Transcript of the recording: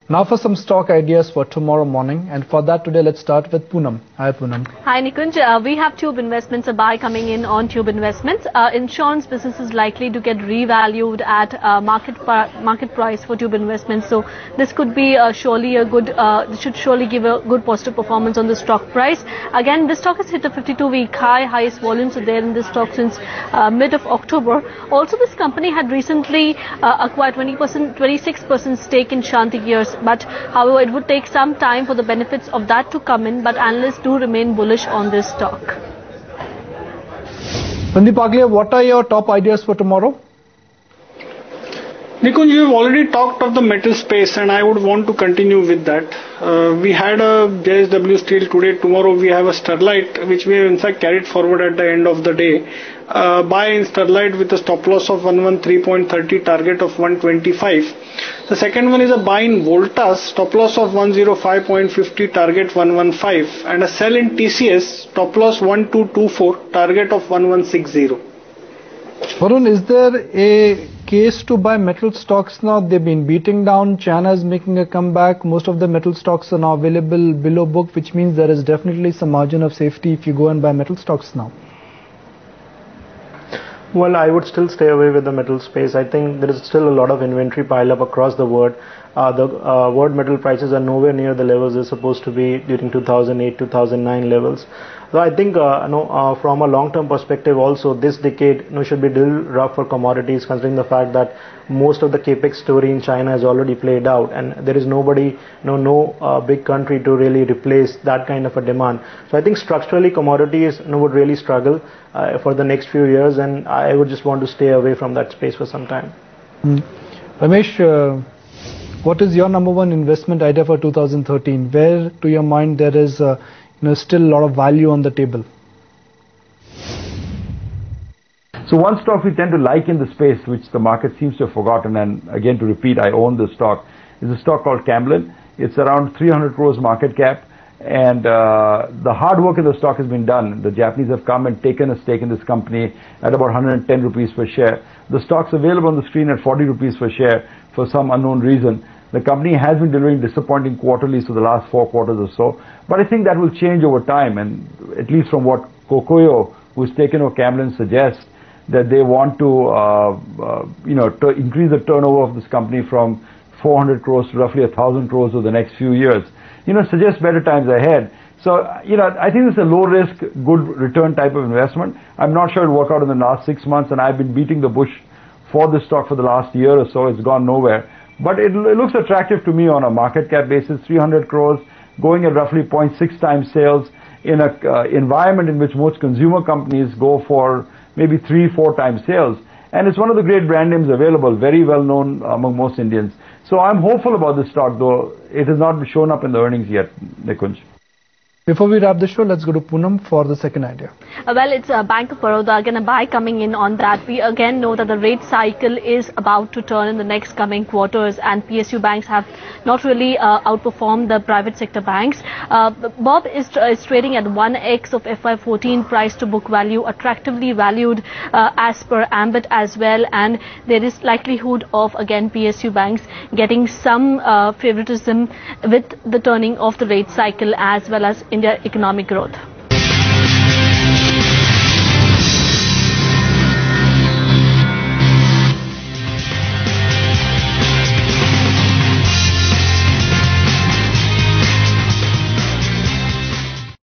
Now for some stock ideas for tomorrow morning, and for that today let's start with Poonam. Hi Poonam. Hi Nikunj, we have Tube Investments, a buy coming in on Tube Investments. Insurance business is likely to get revalued at market price for Tube Investments, so this could be surely a good, should surely give a good positive performance on the stock price. Again, this stock has hit a 52-week high, highest volumes are there in this stock since mid of October. Also, this company had recently acquired 26% stake in Shanti Gears. But however, it would take some time for the benefits of that to come in, but analysts do remain bullish on this stock. Sandeep Aglia, what are your top ideas for tomorrow? Nikunj, you have already talked of the metal space and I would want to continue with that. We had a JSW Steel today. Tomorrow we have a Sterlite, which we have in fact carried forward at the end of the day. Buy in Sterlite with a stop loss of 113.30, target of 125. The second one is a buy in Voltas, stop loss of 105.50, target 115. And a sell in TCS, stop loss 1224, target of 1160. Varun, is there a case to buy metal stocks now? They've been beating down. China is making a comeback. Most of the metal stocks are now available below book, which means there is definitely some margin of safety if you go and buy metal stocks now. Well, I would still stay away with the metal space. I think there is still a lot of inventory pile up across the world. The world metal prices are nowhere near the levels they're supposed to be during 2008, 2009 levels. So I think from a long-term perspective also, this decade should be a little rough for commodities, considering the fact that most of the capex story in China has already played out, and there is nobody, no big country to really replace that kind of a demand. So I think structurally commodities would really struggle for the next few years, and I would just want to stay away from that space for some time. Ramesh, what is your number one investment idea for 2013? Where, to your mind, there is still a lot of value on the table? So one stock we tend to like in the space, which the market seems to have forgotten, and again to repeat, I own this stock, is a stock called Camlin. It's around 300 crores market cap, and the hard work in the stock has been done. The Japanese have come and taken a stake in this company at about 110 rupees per share. The stock's available on the screen at 40 rupees per share for some unknown reason. The company has been delivering disappointing quarterlies for the last 4 quarters or so, but I think that will change over time, and at least from what Kokoyo, who's taken over Camlin, suggests, that they want to increase the turnover of this company from 400 crores to roughly 1,000 crores over the next few years. Suggests better times ahead. So, I think it's a low risk, good return type of investment. I'm not sure it'll work out in the last 6 months, and I've been beating the bush for this stock for the last year or so. It's gone nowhere. But it looks attractive to me on a market cap basis, 300 crores, going at roughly 0.6 times sales in an environment in which most consumer companies go for maybe 3-4 times sales. And it's one of the great brand names available, very well known among most Indians. So I'm hopeful about this stock, though it has not shown up in the earnings yet, Nikunj. Before we wrap the show, let's go to Poonam for the second idea. Well, it's Bank of Baroda, again a buy coming in on that. We again know that the rate cycle is about to turn in the next coming quarters, and PSU banks have not really outperformed the private sector banks. Bob is trading at 1x of FY14 price to book value, attractively valued as per Ambit as well, and there is likelihood of again PSU banks getting some favoritism with the turning of the rate cycle as well as India economic growth.